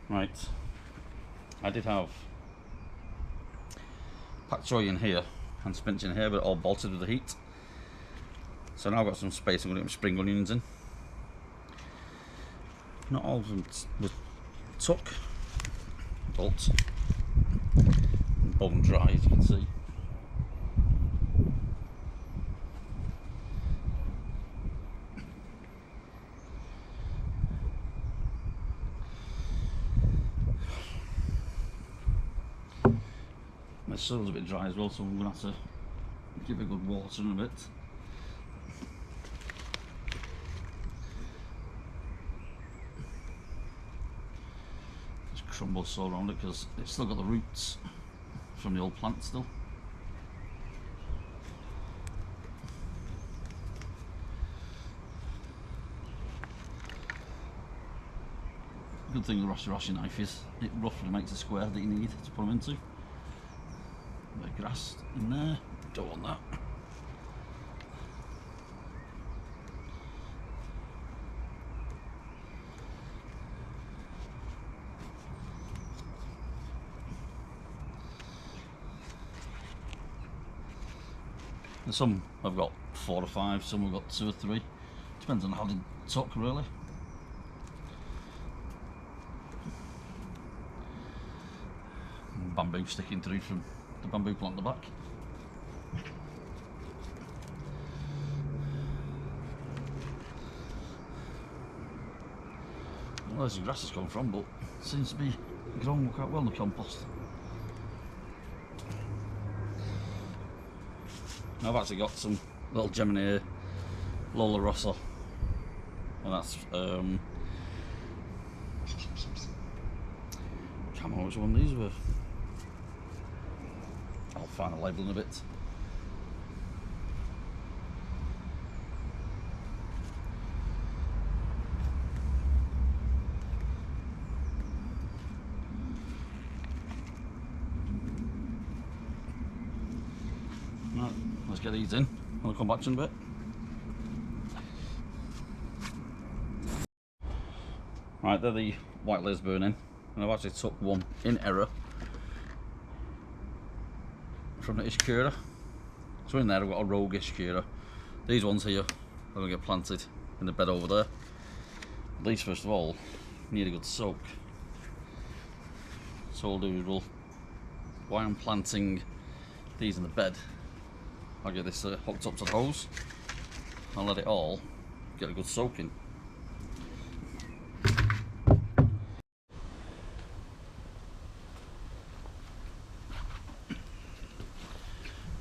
Right, I did have pak choy in here and spinach in here, but all bolted with the heat. So now I've got some space. I'm going to get my spring onions in. Not all of them were took, but bone dry, as you can see. My soil's a bit dry as well, so I'm going to have to give it a good water in a bit. Just crumble soil around it because it's still got the roots from the old plant still. Good thing with the rashi knife is it roughly makes a square that you need to put them into. A bit of grass in there, don't want that. And some I've got 4 or 5, some I've got 2 or 3. Depends on how they tuck really. Bamboo sticking through from the bamboo plant at the back. Well, there's the grass has come from, but it seems to be growing quite well in the compost. Now I've actually got some little Gemini Lola Rossa, and that's can't remember which one these were. I'll find a label in a bit. Right, let's get these in. I'll come back to you in a bit. Right, they're the white layers burning, and I've actually took one in error from the Ishikura. So in there I've got a rogue Ishikura. These ones here are going to get planted in the bed over there. These first of all need a good soak. So what I'll do is while I'm planting these in the bed, I'll get this hooked up to the hose and let it all get a good soaking.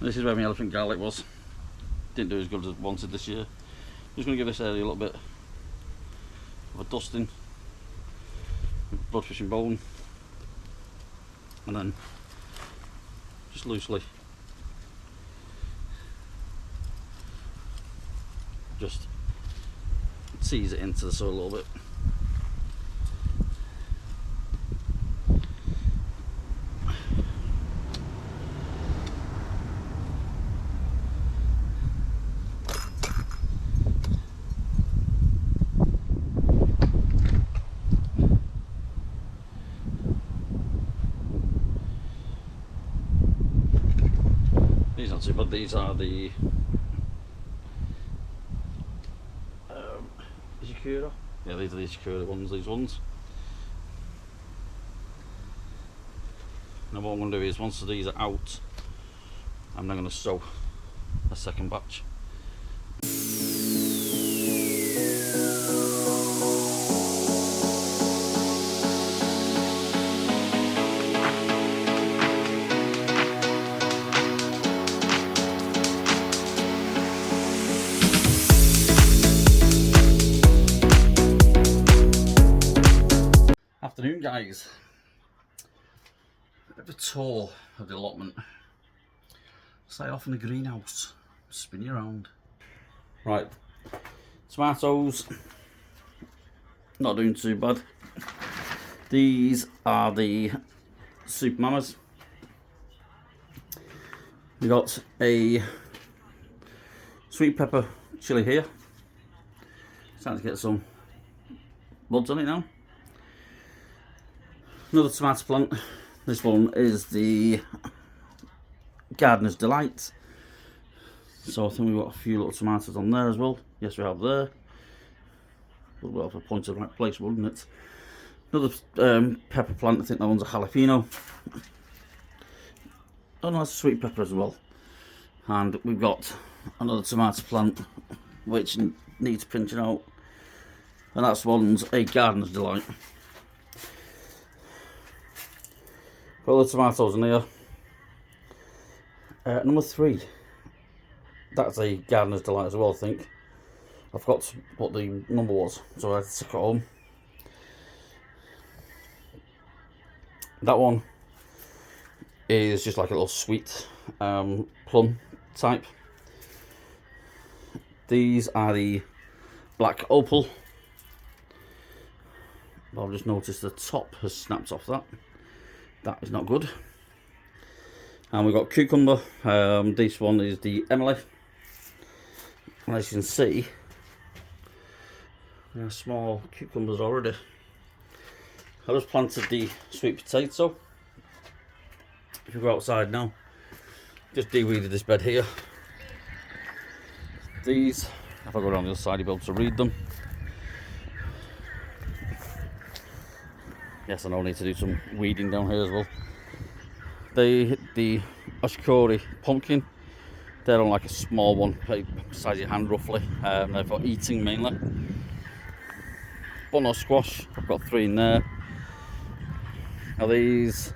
This is where my elephant garlic was. Didn't do as good as I wanted this year. Just going to give this area a little bit of a dusting with blood fishing bone, and then just loosely just tease it into the soil a little bit. These aren't too bad. These are the Ishikura. Yeah, these are the Ishikura ones, these ones. Now what I'm going to do is, once these are out, I'm now going to sow a second batch. Afternoon guys, a bit of a tour of the allotment. Start off in the greenhouse, spin you around. Right, tomatoes, not doing too bad. These are the Super Mamas. We got a sweet pepper chili here. Starting to get some buds on it now. Another tomato plant. This one is the Gardener's Delight. So I think we've got a few little tomatoes on there as well. Yes, we have there. We'll have a point to the right place, wouldn't it? Another pepper plant. I think that one's a jalapeno. Oh no, that's a sweet pepper as well. And we've got another tomato plant which needs pinching out, and that's one's a Gardener's Delight. Got all the tomatoes in here. Number 3, that's a Gardener's Delight as well, I think. I forgot what the number was, so I had to take it home. That one is just like a little sweet plum type. These are the Black Opal. I've just noticed the top has snapped off that. That is not good. And we've got cucumber. This one is the Emily. And as you can see, there are small cucumbers already. I just planted the sweet potato. If you go outside now, just de-weeded this bed here. These, if I go around the other side, you'll be able to read them. Yes, I know I need to do some weeding down here as well. The Oshikori pumpkin, they're on like a small one, size of your hand roughly. They're for eating mainly. Butternut squash, I've got 3 in there. Now these,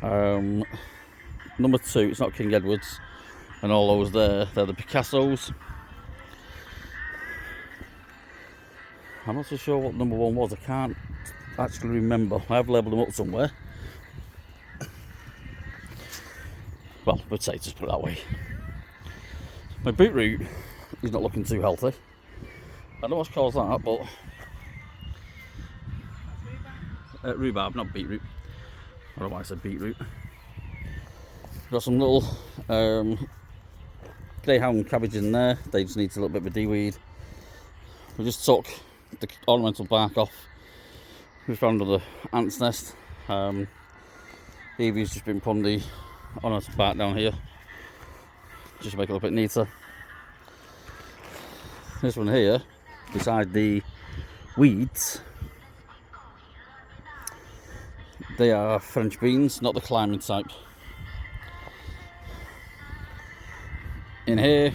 number 2, it's not King Edward's, and all those there, they're the Picassos. I'm not so sure what number 1 was, I can't actually remember. I have labelled them up somewhere. Well, potatoes, put it that way. My beetroot is not looking too healthy. I don't know what's caused that, but rhubarb, not beetroot. I don't know why I said beetroot. Got some little greyhound cabbage in there. They just need a little bit of a de-weed. We just took the ornamental bark off. We found another ant's nest. Evie's just been putting the ornamental bark down here just to make it a little bit neater. This one here, beside the weeds, they are French beans, not the climbing type. In here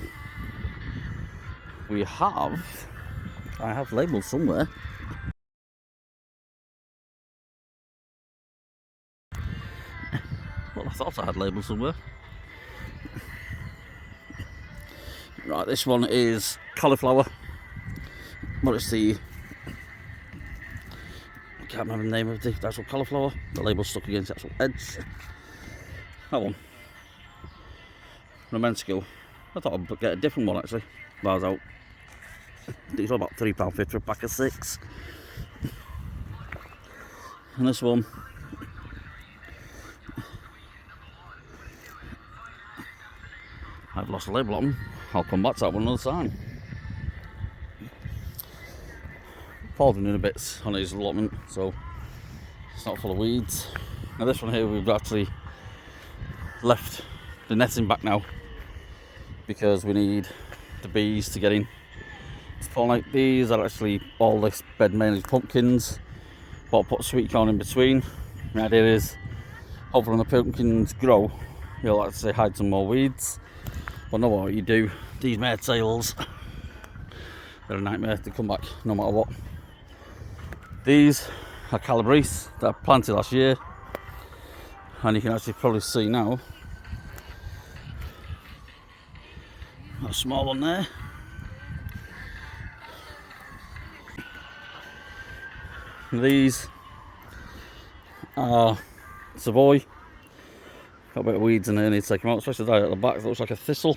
we have, I have labelled somewhere, well, I thought I had labelled somewhere. Right, this one is cauliflower. What is the, I can't remember the name of the actual cauliflower. The label's stuck against the actual edge. That one. Romantico. I thought I'd get a different one actually. Bars out. These are about £3.50 for a pack of 6. And this one, I've lost the label on them. I'll come back to that one another time. Paul's in a bit on his allotment, so it's not full of weeds. Now this one here, we've actually left the netting back now because we need the bees to get in. To pollinate. These are actually all this bed mainly pumpkins, but I'll put sweet corn in between. The idea is, hopefully when the pumpkins grow, you'll like to say hide some more weeds. But no, what you do, these maytails, they're a nightmare to come back no matter what. These are Calabrese that I planted last year, and you can actually probably see now a small one there. These are Savoy. Got a bit of weeds in there, need to take them out, especially that at the back. It looks like a thistle.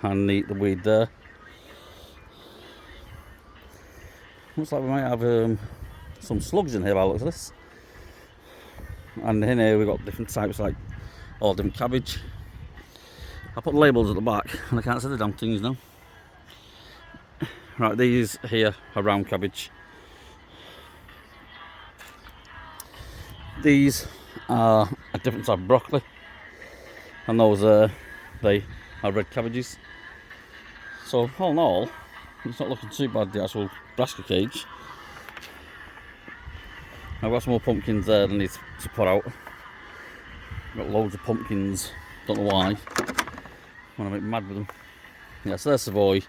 And the weed there. Looks like we might have some slugs in here by the looks of this. And in here we've got different types, like all different cabbage. I put labels at the back and I can't see the damn things now. Right, these here are round cabbage. These are a different type of broccoli, and those they are red cabbages. So all in all, it's not looking too bad, the actual brassica cage. I've got some more pumpkins there that I need to put out. I've got loads of pumpkins, don't know why. I want to make mad with them. Yeah, so there's Savoy.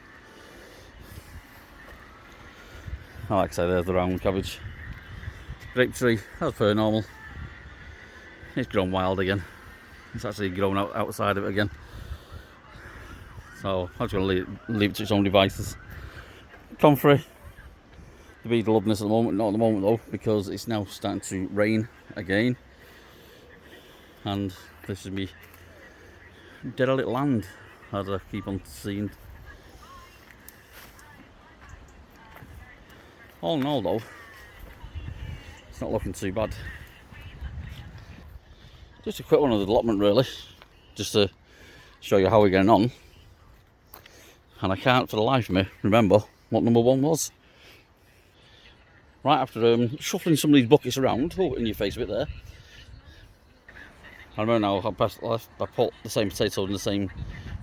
Like I say, there's the round cabbage. Grape tree, as per normal. It's grown wild again. It's actually grown outside of it again. So I'm just going to leave it to its own devices. Comfrey. The bees are loving this at the moment. Not at the moment though, because it's now starting to rain again. And this is me derelict land, as I keep on seeing. All in all though, it's not looking too bad. Just a quick one of the allotment really, just to show you how we're getting on. And I can't for the life of me remember what number 1 was. Right after shuffling some of these buckets around, oh, in your face a bit there. I remember now, I put the same potatoes in the same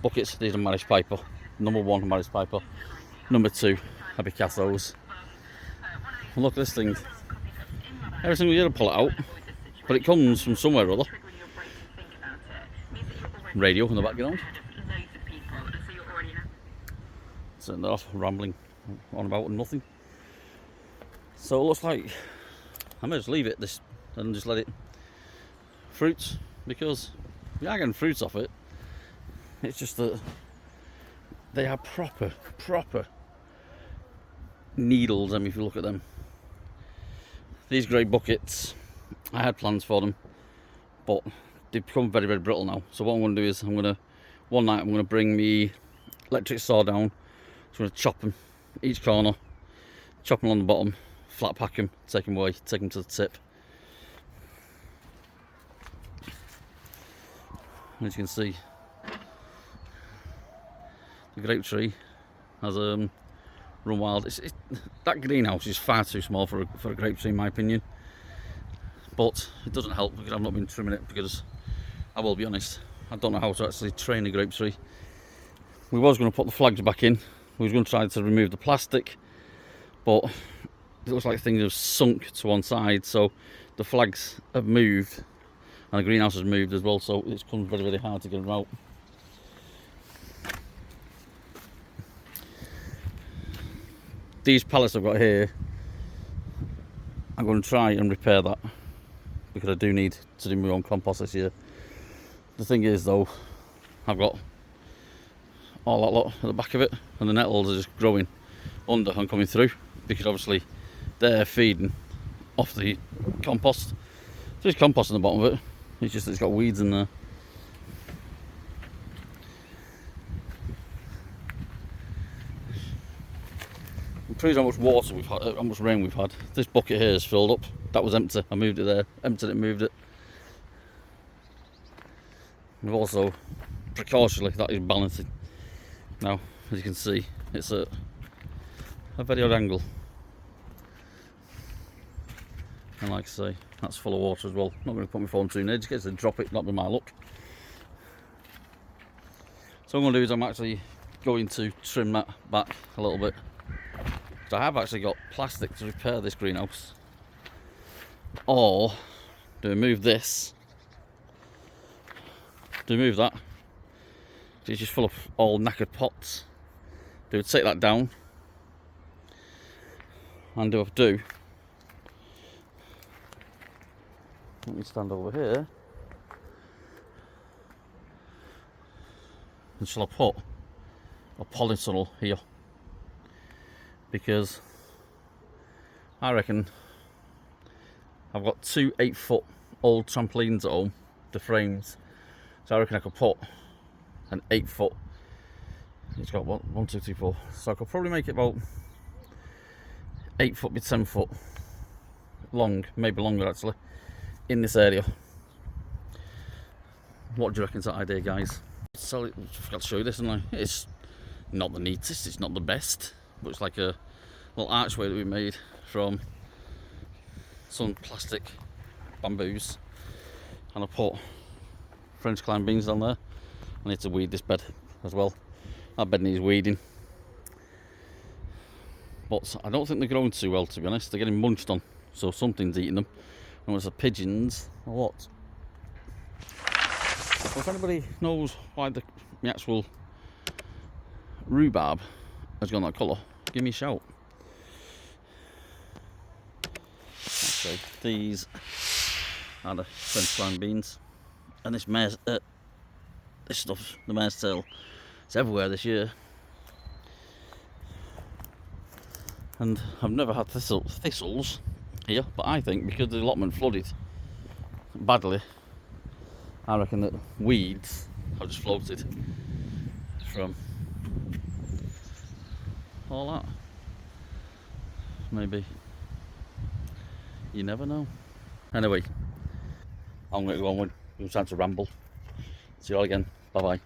buckets. These are Marish Piper. Number 1, Marish Piper. Number 2, Abicassos. And look at this thing. Every single year I pull it out, but it comes from somewhere or other. Radio in the background. Turn that off, rambling on about nothing. So it looks like I may just leave it this and just let it fruit, because we are getting fruits off it. It's just that they are proper needles. I mean, if you look at them, these grey buckets, I had plans for them, but they've become very brittle now. So what I'm going to do is one night I'm going to bring the electric saw down. So I'm going to chop them each corner, chop them along the bottom, flat pack them, take them away, take them to the tip. As you can see, the grape tree has run wild. That greenhouse is far too small for a grape tree in my opinion, but it doesn't help because I've not been trimming it, because I will be honest, I don't know how to actually train a grape tree. We was going to put the flags back in, we was going to try to remove the plastic, but it looks like things have sunk to one side, so the flags have moved and the greenhouse has moved as well, so it's become very hard to get them out. These pallets I've got here, I'm going to try and repair that, because I do need to do my own compost this year. The thing is though, I've got all that lot at the back of it, and the nettles are just growing under and coming through, because obviously they're feeding off the compost. There's compost in the bottom of it, it's just that it's got weeds in there. I'm pleased how much water we've had, how much rain we've had. This bucket here is filled up. That was empty. I moved it there, emptied it, moved it. We've also, precautionally, that is balancing. Now, as you can see, it's at a very odd angle. And like I say, that's full of water as well. I'm not going to put my phone too near, just get to drop it, not be my luck. So what I'm going to do is I'm actually going to trim that back a little bit. So I have actually got plastic to repair this greenhouse. Or do I move this? Do I move that? It's just full of all knackered pots. Do I take that down? And do I do? Let me stand over here. And shall I put a polytunnel here? Because I reckon I've got 2 8-foot old trampolines at home, the frames. So I reckon I could put an 8-foot. It's got 1, 2, 3, 4. So I could probably make it about 8 foot by 10 foot long, maybe longer actually, in this area. What do you reckon to that idea, guys? So I forgot to show you this, and it's not the neatest, it's not the best, but it's like a little archway that we made from some plastic bamboos, and I put French climb beans down there. I need to weed this bed as well. That bed needs weeding, but I don't think they're growing too well, to be honest. They're getting munched on, so something's eating them. And it's the pigeons or what? Well, if anybody knows why the actual rhubarb has gone that colour, give me a shout. Okay, these are the French climb beans, and this stuff, the mare's tail, it's everywhere this year. And I've never had thistles here, but I think because the allotment flooded badly, I reckon that weeds have just floated from all that. Maybe. You never know. Anyway, I'm going to go on with. It's time to ramble. See you all again. Bye bye.